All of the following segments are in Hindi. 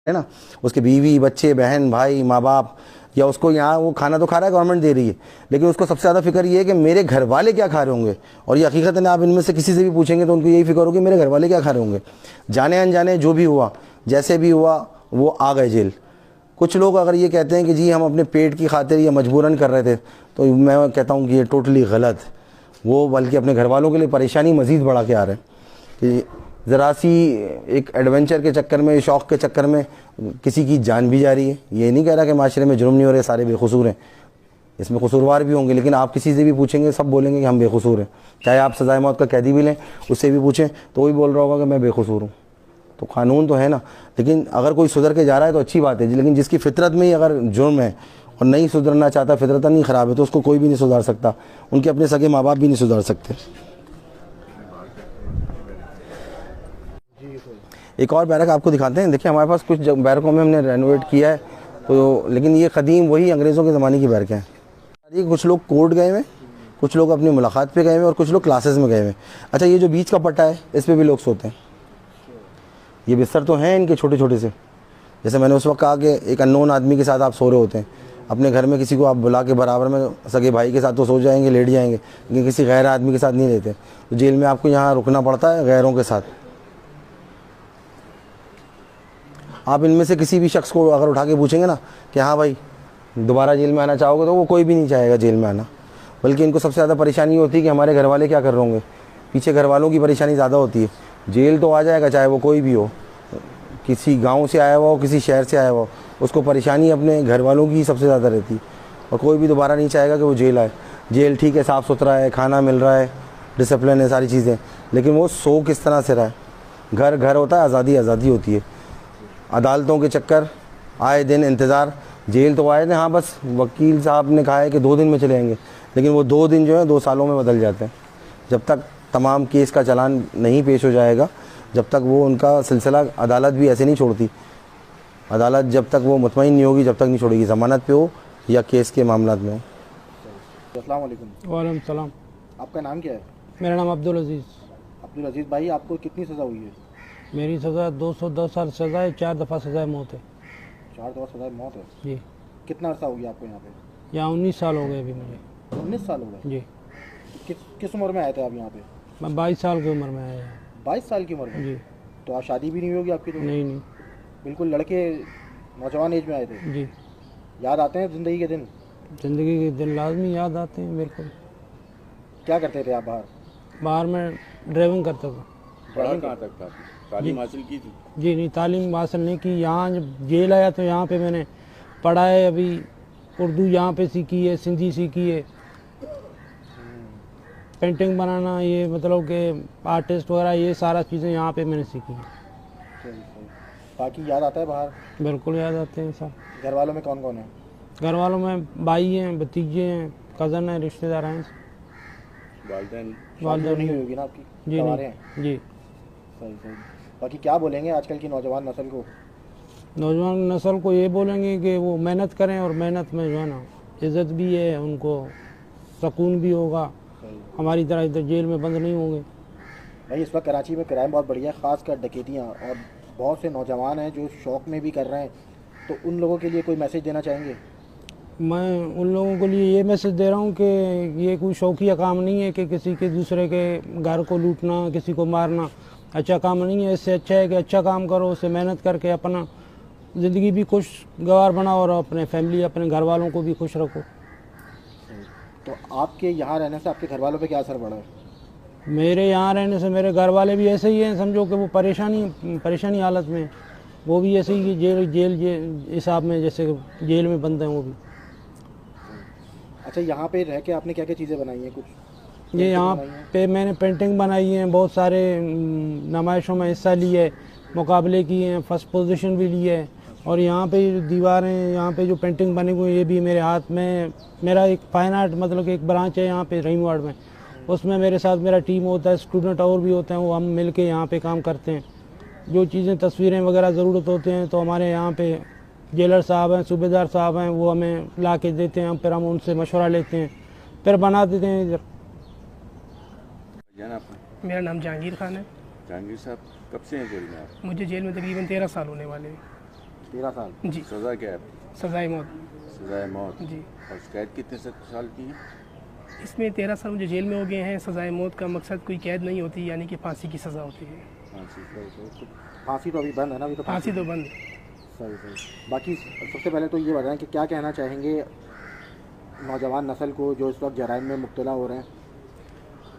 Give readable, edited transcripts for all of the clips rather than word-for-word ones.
है ना, उसके बीवी बच्चे बहन भाई माँ बाप, या उसको यहाँ वो खाना तो खा रहा है, गवर्नमेंट दे रही है, लेकिन उसको सबसे ज़्यादा फिक्र ये है कि मेरे घर वाले क्या खा रहे होंगे। और ये हकीकत आप इनमें से किसी से भी पूछेंगे तो उनको यही फिक्र होगी मेरे घर वाले क्या खा रहे होंगे। जाने अनजाने जो भी हुआ, जैसे भी हुआ, वो आ गए जेल। कुछ लोग अगर ये कहते हैं कि जी हम अपने पेट की खातिर या मजबूरन कर रहे थे, तो मैं कहता हूँ कि ये टोटली गलत। वो बल्कि अपने घर वालों के लिए परेशानी मज़ीद बढ़ा के आ रहे हैं कि ज़रा सी एक एडवेंचर के चक्कर में, शौक़ के चक्कर में किसी की जान भी जा रही है। ये नहीं कह रहा कि माशरे में जुर्म नहीं हो रहे, सारे बेकसूर हैं, इसमें कसूरवार भी होंगे, लेकिन आप किसी से भी पूछेंगे सब बोलेंगे कि हम बेकसूर हैं। चाहे आप सज़ाए मौत का कैदी भी लें, उससे भी पूछें तो वही बोल रहा होगा कि मैं बेकसूर हूँ। तो कानून तो है ना, लेकिन अगर कोई सुधर के जा रहा है तो अच्छी बात है, लेकिन जिसकी फितरत में ही अगर जुर्म है और नहीं सुधरना चाहता, फितरत नहीं ख़राब है, तो उसको कोई भी नहीं सुधार सकता, उनके अपने सगे माँ बाप भी नहीं सुधार सकते। एक और बैरक आपको दिखाते हैं। देखिए हमारे पास कुछ बैरकों में हमने रेनोवेट किया है, तो लेकिन ये ख़दीम वही अंग्रेज़ों के ज़माने की बैरकें हैं। ये कुछ लोग कोर्ट गए हुए, कुछ लोग अपनी मुलाकात पे गए हुए और कुछ लोग क्लासेस में गए हुए। अच्छा, ये जो बीच का पट्टा है इस पर भी लोग सोते हैं। ये बिस्तर तो हैं इनके छोटे छोटे से, जैसे मैंने उस वक्त कहा कि एक अननोन आदमी के साथ आप सो रहे होते हैं। अपने घर में किसी को आप बुला के बराबर में सगे भाई के साथ तो सो जाएंगे, लेट जाएंगे, लेकिन किसी गैर आदमी के साथ नहीं लेते। तो जेल में आपको यहाँ रुकना पड़ता है गैरों के साथ। आप इनमें से किसी भी शख्स को अगर उठा के पूछेंगे ना कि हाँ भाई दोबारा जेल में आना चाहोगे, तो वो कोई भी नहीं चाहेगा जेल में आना। बल्कि इनको सबसे ज़्यादा परेशानी होती है कि हमारे घर वाले क्या कर रहे होंगे, पीछे घर वालों की परेशानी ज़्यादा होती है। जेल तो आ जाएगा चाहे वो कोई भी हो, किसी गांव से आया हुआ हो, किसी शहर से आया हुआ हो, उसको परेशानी अपने घर वालों की सबसे ज़्यादा रहती है। और कोई भी दोबारा नहीं चाहेगा कि वो जेल आए। जेल ठीक है, साफ़ सुथरा है, खाना मिल रहा है, डिसिप्लिन है, सारी चीज़ें, लेकिन वो सो किस तरह से रहा है। घर घर होता है, आज़ादी आज़ादी होती है। अदालतों के चक्कर, आए दिन इंतज़ार। जेल तो आए थे, हाँ बस वकील साहब ने कहा है कि 2 दिन में चले आएंगे, लेकिन वो 2 दिन जो है 2 सालों में बदल जाते हैं। जब तक तमाम केस का चालान नहीं पेश हो जाएगा, जब तक वो उनका सिलसिला, अदालत भी ऐसे नहीं छोड़ती। अदालत जब तक वो मुतमईन नहीं होगी, जब तक नहीं छोड़ेगी, ज़मानत पे हो या केस के मामला में हो। अस्सलाम वालेकुम। वालेकुम सलाम। आपका नाम क्या है? मेरा नाम अब्दुल अजीज़। अब्दुल अजीज़ भाई, आपको कितनी सज़ा हुई है? मेरी सज़ा 210 साल सज़ा है, 4 दफ़ा सज़ा मौत है। 4 दफ़ा सज़ा मौत है जी। कितना अर्सा हो गया आपको यहाँ पे? यहाँ 19 साल हो गए अभी मुझे। 19 साल हो गए? जी। किस उम्र में आए थे आप यहाँ पे? मैं 22 साल की उम्र में आया। 22 साल की उम्र में? जी। तो आप शादी भी नहीं होगी आपकी? तो नहीं। बिल्कुल लड़के नौजवान एज में आए थे। जी। याद आते हैं ज़िंदगी के दिन? ज़िंदगी के दिन लाजमी याद आते हैं बिल्कुल। क्या करते थे आप बाहर? बाहर में ड्राइविंग करता था। पढ़ा कहाँ तक था? तालीम हासिल की थी? जी नहीं, तालीम हासिल नहीं की। यहाँ जब जेल आया तो यहाँ पे मैंने पढ़ा है, अभी उर्दू यहाँ पे सीखी है, सिंधी सीखी है, पेंटिंग बनाना, ये मतलब कि आर्टिस्ट वगैरह, ये सारा चीज़ें यहाँ पे मैंने सीखी हैं। सही। बाकी याद आता है बाहर? बिल्कुल याद आते हैं सब। घर वालों में कौन कौन है? घर वालों में भाई हैं, भतीजे हैं, कज़न हैं, रिश्तेदार हैं। वालिदैन वालिदैन नहीं होगी ना आपकी? जी सवारे नहीं। हैं? जी। सही। बाकी क्या बोलेंगे आजकल की नौजवान नस्ल को? नौजवान नस्ल को ये बोलेंगे कि वो मेहनत करें, और मेहनत में जो है ना इज़्ज़त भी है, उनको सुकून भी होगा, हमारी तरह इधर जेल में बंद नहीं होंगे। भाई इस वक्त कराची में क्राइम बहुत बढ़िया है, ख़ासकर डकैतियाँ, और बहुत से नौजवान हैं जो शौक़ में भी कर रहे हैं, तो उन लोगों के लिए कोई मैसेज देना चाहेंगे? मैं उन लोगों के लिए ये मैसेज दे रहा हूँ कि ये कोई शौकिया काम नहीं है कि किसी के दूसरे के घर को लूटना, किसी को मारना अच्छा काम नहीं है। इससे अच्छा है कि अच्छा काम करो, उससे मेहनत करके अपना ज़िंदगी भी खुशगवार बनाओ और अपने फैमिली, अपने घर वालों को भी खुश रखो। तो आपके यहाँ रहने से आपके घर वालों पे क्या असर पड़ा है? मेरे यहाँ रहने से मेरे घर वाले भी ऐसे ही हैं, समझो कि वो परेशानी हालत में, वो भी ऐसे ही जेल हिसाब में, जैसे जेल में बंद हैं वो भी। अच्छा, यहाँ पे रह के आपने क्या क्या चीज़ें बनाई हैं? कुछ ये यहाँ पे मैंने पेंटिंग बनाई है, बहुत सारे नुमाइशों में हिस्सा लिया है, मुकाबले किए हैं, फर्स्ट पोजीशन भी ली है। और यहाँ पे दीवारें, यहाँ पे जो पेंटिंग बनी हुई है, ये भी मेरे हाथ में, मेरा एक फाइन आर्ट मतलब कि एक ब्रांच है यहाँ पे रहीम वार्ड में, उसमें मेरे साथ मेरा टीम होता है, स्टूडेंट और भी होते हैं, वो हम मिल के यहाँ पे काम करते हैं। जो चीज़ें तस्वीरें वगैरह ज़रूरत होते हैं तो हमारे यहाँ पे जेलर साहब हैं, सूबेदार साहब हैं, वो हमें ला के देते हैं, फिर हम उनसे मशवरा लेते हैं, फिर बना देते हैं इधर। मेरा नाम जहांगीर खान है। जहांगीर साहब कब से हैं जेल में आप? मुझे जेल में तकरीबन 13 साल होने वाले हैं। 13 साल। जी। सजा क्या है? सजाए मौत। सजाए मौत। जी। और कैद कितने साल की है? इसमें 13 साल मुझे जेल में हो गए हैं। सजाए मौत का मकसद कोई कैद नहीं होती, यानी कि फांसी की सज़ा होती है। फांसी तो अभी बंद है ना? अभी तो फांसी तो बंद है। सही सही। बाकी सबसे पहले तो ये बताएं कि क्या कहना चाहेंगे नौजवान नस्ल को जो इस वक्त जराइम में मुब्तला हो रहे हैं?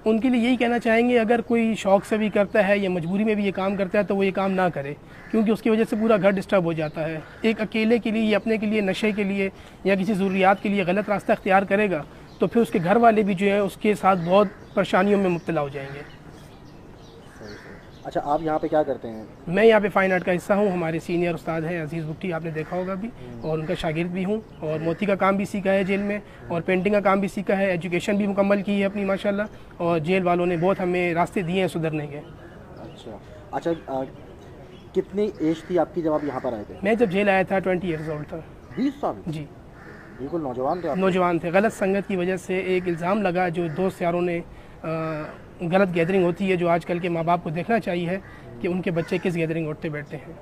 उनके लिए यही कहना चाहेंगे, अगर कोई शौक़ से भी करता है या मजबूरी में भी ये काम करता है तो वो ये काम ना करे, क्योंकि उसकी वजह से पूरा घर डिस्टर्ब हो जाता है। एक अकेले के लिए या अपने के लिए, नशे के लिए या किसी ज़रूरियात के लिए गलत रास्ता अख्तियार करेगा तो फिर उसके घर वाले भी जो है उसके साथ बहुत परेशानियों में मुब्तला हो जाएंगे। अच्छा, आप यहाँ पे क्या करते हैं? मैं यहाँ पे फ़ाइन आर्ट का हिस्सा हूँ। हमारे सीनियर उस्ताद हैं अजीज़ बुट्टी, आपने देखा होगा भी, और उनका शागिर्द भी हूँ। और मोती का काम भी सीखा है जेल में, और पेंटिंग का काम भी सीखा है। एजुकेशन भी मुकम्मल की है अपनी माशाल्लाह, और जेल वालों ने बहुत हमें रास्ते दिए हैं सुधरने के। अच्छा, कितनी एज थी आपकी जब आप यहाँ पर आए थे? मैं जब जेल आया था 20 ईयर्स ओल्ड था। 20 साल? जी, बिल्कुल नौजवान थे आप। नौजवान थे। गलत संगत की वजह से एक इल्ज़ाम लगा, जो दोस्त यारों ने गलत गैदरिंग होती है, जो आजकल के माँ बाप को देखना चाहिए कि उनके बच्चे किस गैदरिंग उठते बैठते हैं।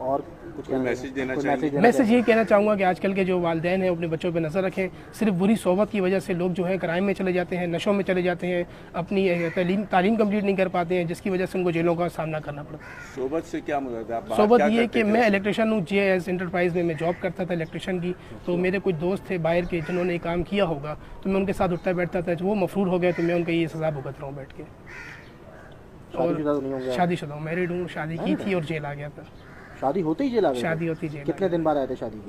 और कुछ मैसेज देना चाहिए? मैसेज ये कहना चाहूँगा कि आजकल के जो वालिदैन हैं अपने बच्चों पे नज़र रखें। सिर्फ बुरी सोबत की वजह से लोग जो है क्राइम में चले जाते हैं, नशों में चले जाते हैं, अपनी तालीम कंप्लीट नहीं कर पाते हैं, जिसकी वजह से उनको जेलों का सामना करना पड़ता है। सोबत से क्या मुराद है? आप बाहर सोबत क्या ये करते कि थे? मैं इलेक्ट्रिशियन हूँ। JS इंटरप्राइज में मैं जॉब करता था इलेक्ट्रिशियन की। तो मेरे कुछ दोस्त थे बाहर के जिन्होंने काम किया होगा, तो मैं उनके साथ उठता बैठता था। वो मफरूर हो गए तो मैं उनका ये सज़ा भुगत रहा हूँ बैठ के। शादीशुदा तो नहीं होंगे आप? शादीशुदा हूँ, मैरिड हूँ, शादी की थी और जेल आ गया था। शादी होते ही जेल आ गए? शादी होती जेल। कितने दिन बाद आए थे शादी के?